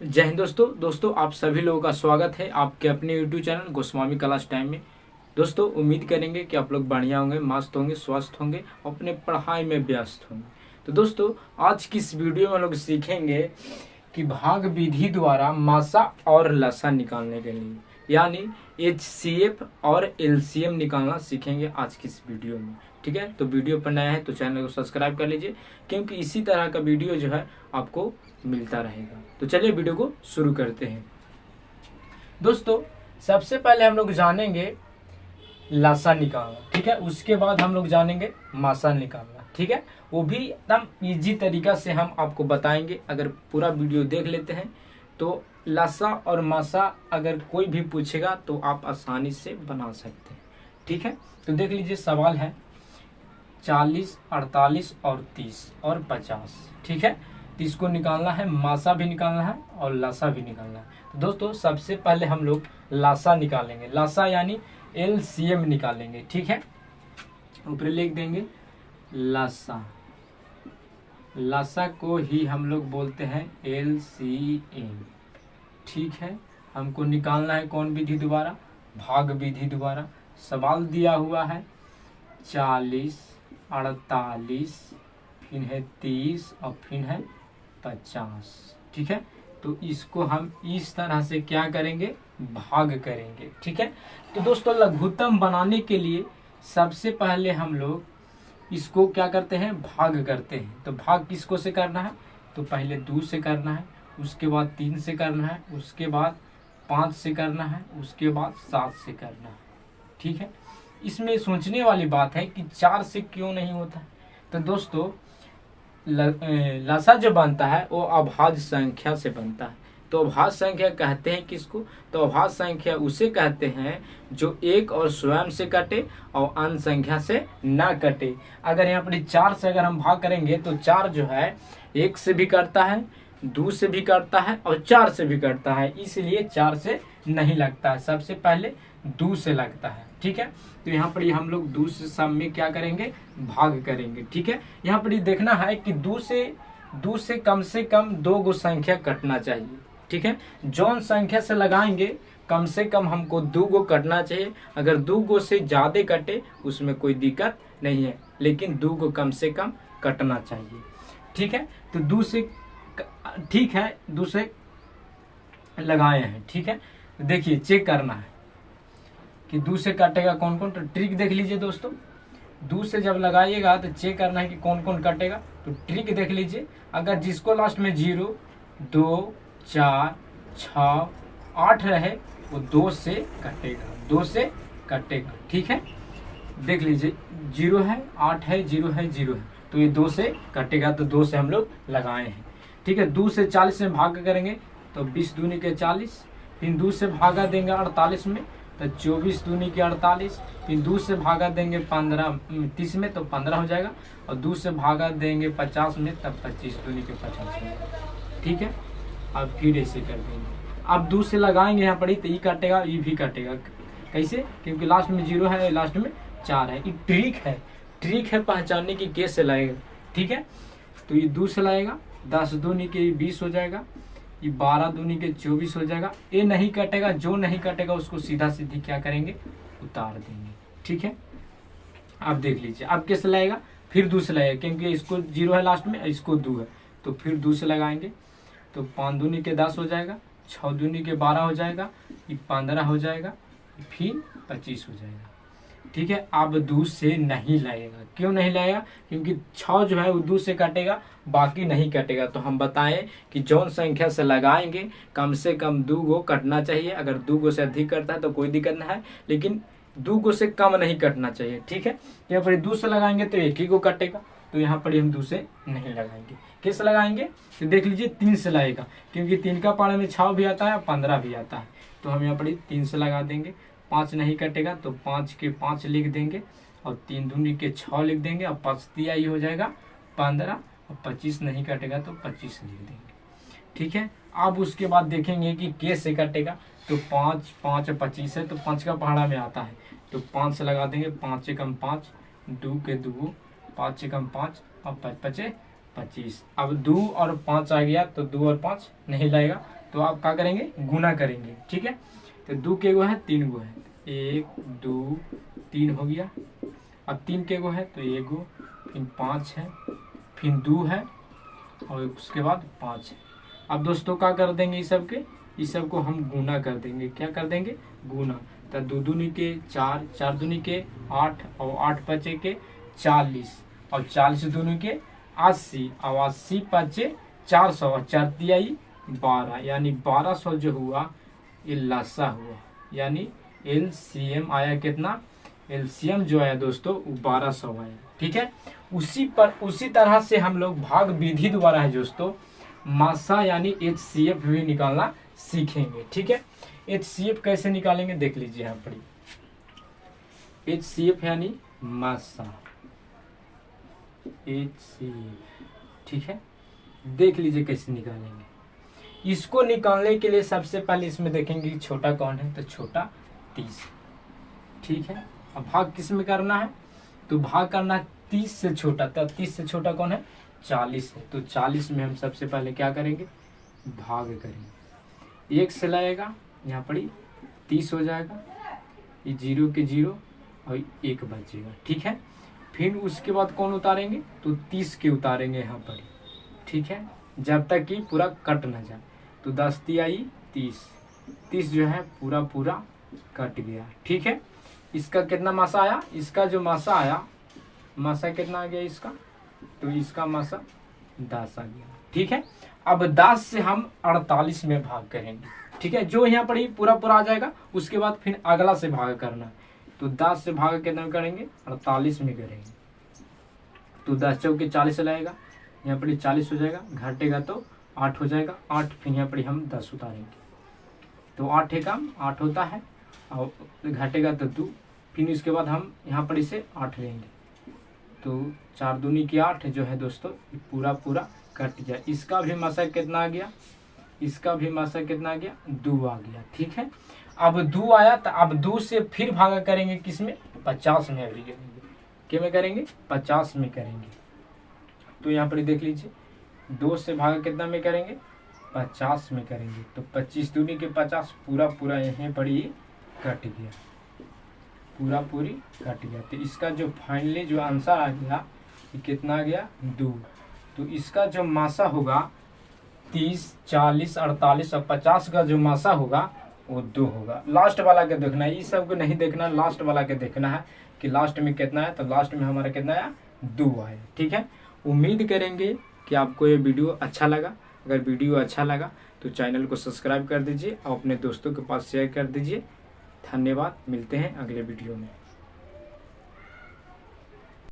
जय हिंद दोस्तों आप सभी लोगों का स्वागत है आपके अपने YouTube channel Goswami class time में। दोस्तों उम्मीद करेंगे कि आप लोग बढ़िया होंगे, मस्त होंगे, स्वस्थ होंगे, अपने पढ़ाई में व्यस्त होंगे। तो दोस्तों आज की इस वीडियो में लोग सीखेंगे कि भाग विधि द्वारा मासा और लसा निकालने के लिए यानी HCF और LCM निकालना सीखेंगे आज की इस वीडियो में। ठीक है, तो वीडियो पर नया है तो चैनल को सब्सक्राइब कर लीजिए, क्योंकि इसी तरह का वीडियो जो है आपको मिलता रहेगा। तो चलिए वीडियो को शुरू करते हैं। दोस्तों सबसे पहले हम लोग जानेंगे लसा निकालना, ठीक है, उसके बाद हम लोग जानेंगे मासा निकालना। ठीक है, वो भी एकदम इजी तरीका से हम आपको बताएंगे। अगर पूरा वीडियो देख लेते हैं तो लसा और मासा अगर कोई भी पूछेगा तो आप आसानी से बना सकते हैं। ठीक है, तो देख लीजिए सवाल है 40, 48 और 30 और 50। ठीक है, तो इसको निकालना है, मासा भी निकालना है और लसा भी निकालना है। तो दोस्तों सबसे पहले हम लोग लासा निकालेंगे, लासा यानी LCM निकालेंगे। ठीक है, ऊपर लिख देंगे लासा, लासा को ही हम लोग बोलते हैं LCM। ठीक है, हमको निकालना है कौन विधि द्वारा? भाग विधि द्वारा। सवाल दिया हुआ है 40, 48, फिर है 30 और फिर है 50। ठीक है, तो इसको हम इस तरह से क्या करेंगे? भाग करेंगे। ठीक है, तो दोस्तों लघुत्तम बनाने के लिए सबसे पहले हम लोग इसको क्या करते हैं? भाग करते हैं। तो भाग किसको से करना है? तो पहले 2 से करना है, उसके बाद 3 से करना है, उसके बाद 5 से करना है, उसके बाद 7 से करना है। ठीक है, इसमें सोचने वाली बात है कि 4 से क्यों नहीं होता? तो दोस्तों लसा जो बनता है वो अभाज्य संख्या से बनता है। तो अभाज्य संख्या कहते हैं किसको? तो अभाज्य संख्या उसे कहते हैं जो एक और स्वयं से कटे और अन्य संख्या से ना कटे। अगर यहाँ पर 4 से अगर हम भाग करेंगे तो 4 जो है 1 से भी कटता है, 2 से भी कटता है और 4 से भी कटता है, इसलिए 4 से नहीं लगता है, सबसे पहले 2 से लगता है। ठीक है, तो यहाँ पर हम लोग 2 से सब में क्या करेंगे? भाग करेंगे। ठीक है, यहाँ पर देखना है कि 2 से कम 2 गो संख्या कटना चाहिए। ठीक है, जौन संख्या से लगाएंगे कम से कम हमको 2 गो कटना चाहिए। अगर 2 गो से ज्यादा कटे उसमें कोई दिक्कत नहीं है, लेकिन 2 गो कम से कम कटना चाहिए। ठीक है, तो 2 से ठीक है 2 से लगाए हैं। ठीक है, देखिए चेक करना है कि 2 से कटेगा कौन कौन। तो ट्रिक देख लीजिए दोस्तों, 2 से जब लगाइएगा तो चेक करना है कि कौन कौन कटेगा। तो ट्रिक देख लीजिए, अगर जिसको लास्ट में 0, 2, 4, 6, 8 रहे वो 2 से कटेगा, 2 से कटेगा। ठीक है, देख लीजिए 0 है, 8 है, 0 है, 0 है, तो ये 2 से कटेगा, तो 2 से हम लोग लगाए हैं। ठीक है, 2 से 40 में भाग करेंगे तो 20 दूनी के 40, फिर 2 से भागा देंगे 48 में तो 24 दूनी के 48, फिर 2 से भागा देंगे 30 में तो 15 हो जाएगा, और 2 से भागा देंगे 50 में तब 25 दूनी के 50 हो जाएगा। ठीक है, अब फिर ऐसे कर देंगे। अब 2 से लगाएंगे यहाँ पर ही तो ये कटेगा, ये भी कटेगा। कैसे? क्योंकि लास्ट में 0 है, लास्ट में 4 है। ये ट्रिक है पहचानने की कैसे लगेगा। ठीक है, तो ये 2 से लगेगा, 10 दूनी के 20 हो जाएगा, ये 12 दूनी के 24 हो जाएगा। ये नहीं कटेगा, जो नहीं कटेगा उसको सीधा सीधी क्या करेंगे? उतार देंगे। ठीक है, अब देख लीजिए अब कैसे लगेगा? फिर 2 से लगेगा, क्योंकि इसको 0 है लास्ट में, इसको 2 है, तो फिर 2 से लगाएंगे तो 5 दूनी के 10 हो जाएगा, 6 दूनी के 12 हो जाएगा, ये 15 हो जाएगा, फिर 25 हो जाएगा। ठीक है, अब 2 से नहीं लगेगा। क्यों नहीं लगेगा? क्योंकि 6 जो है वो 2 से कटेगा, बाकी नहीं कटेगा। तो हम बताएं कि जौन संख्या से लगाएंगे कम से कम 2 गो कटना चाहिए। अगर 2 गो से अधिक कटता है तो कोई दिक्कत नहीं है, लेकिन 2 गो से कम नहीं कटना चाहिए। ठीक है, यहाँ पर 2 से लगाएंगे तो 1 ही गो कटेगा, तो यहाँ पर हम 2 से नहीं लगाएंगे। कैसे लगाएंगे? तो देख लीजिए 3 से लगेगा, क्योंकि 3 का पारे में 6 भी आता है और 15 भी आता है, तो हम यहाँ पर 3 से लगा देंगे। 5 नहीं कटेगा तो 5 के 5 लिख देंगे, और 3 दूनी के 6 लिख देंगे, और 5 दिया ये हो जाएगा 15, और 25 नहीं कटेगा तो 25 लिख देंगे। ठीक है, अब उसके बाद देखेंगे कि कैसे कटेगा। तो 5, 5 और 25 है, तो 5 का पहाड़ा में आता है, तो 5 से लगा देंगे, 5 से कम 5, 2 के 2, 5 से कम 5 और 5 25। अब 2 और 5 आ गया तो 2 और 5 नहीं लगेगा, तो आप क्या करेंगे, गुना करेंगे। ठीक है, तो 2 के गो है 3 गो है, 1 2 3 हो गया। अब 3 के गो है तो 1 गो, फिर 5 है, फिर 2 है और उसके बाद 5 है। अब दोस्तों क्या कर देंगे, इस सब को हम गुना कर देंगे। क्या कर देंगे, गुना। तो 2 दूनी के 4, 4 दूनी के 8 और 8 पचे के 40 और 40 दूनी के 80 और 80 पचे 400 और 4 तिहाई 12, यानी 1200 जो हुआ ये लसा हुआ, यानी LCM आया कितना, LCM जो आया दोस्तों वो 1200 आया। ठीक है, उसी तरह से हम लोग भाग विधि द्वारा है दोस्तों मासा यानी HCF भी निकालना सीखेंगे। ठीक है, HCF कैसे निकालेंगे देख लीजिए यहाँ पर। HCF यानी मासा, HCF। ठीक है, देख लीजिए कैसे निकालेंगे। इसको निकालने के लिए सबसे पहले इसमें देखेंगे छोटा कौन है, तो छोटा 30। ठीक है, अब भाग किस में करना है, तो भाग करना है 30 से छोटा। तो 30 से छोटा कौन है, 40 है। तो 40 में हम सबसे पहले क्या करेंगे, भाग करेंगे। 1 से लगेगा यहाँ पर 30 हो जाएगा, ये 0 के 0 और 1 बचेगा। ठीक है, फिर उसके बाद कौन उतारेंगे, तो 30 के उतारेंगे यहाँ पर। ठीक है, जब तक कि पूरा कट ना जाए। तो 10 तिहाई 30, 30 जो है पूरा कट गया। ठीक है, इसका कितना मासा आया, इसका जो मासा आया, मासा कितना आ गया इसका, तो इसका मासा 10 आ गया। ठीक है, अब 10 से हम 48 में भाग करेंगे। ठीक है, जो यहाँ पर ही पूरा आ जाएगा उसके बाद फिर अगला से भाग करना। तो 10 से भाग कितना में करेंगे, 48 में करेंगे। तो 10 चौके 40 लाएगा, यहाँ पर 40 हो जाएगा, घटेगा तो 8 हो जाएगा, 8 फिर यहाँ पर हम 10 उतारेंगे। तो 8 एकम 8 होता है और घटेगा तो 2, फिर उसके बाद हम यहाँ पर इसे 8 लेंगे। तो 4 दूनी की 8 जो है दोस्तों पूरा कट गया। इसका भी मासा कितना आ गया, इसका भी मासा कितना आ गया, 2 आ गया। ठीक है, अब 2 आया तो अब 2 से फिर भागा करेंगे किसमें, 50 में अभी करेंगे। क्या में करेंगे, 50 में करेंगे। तो यहाँ पर देख लीजिए 2 से भागा कितना में करेंगे, 50 में करेंगे। तो 25 दूनी के 50 पूरा यहीं पर ही कट गया, पूरी कट गया। तो इसका जो फाइनली जो आंसर आ गया ये कितना आ गया, 2। तो इसका जो मासा होगा 30, 40, 48 और 50 का जो मासा होगा वो 2 होगा। लास्ट वाला के देखना है, इस सब को नहीं देखना, लास्ट वाला के देखना है कि लास्ट में कितना है। तो लास्ट में हमारा कितना आया, 2 आया। ठीक है, उम्मीद करेंगे कि आपको ये वीडियो अच्छा लगा। अगर वीडियो अच्छा लगा तो चैनल को सब्सक्राइब कर दीजिए और अपने दोस्तों के पास शेयर कर दीजिए। धन्यवाद, मिलते हैं अगले वीडियो में।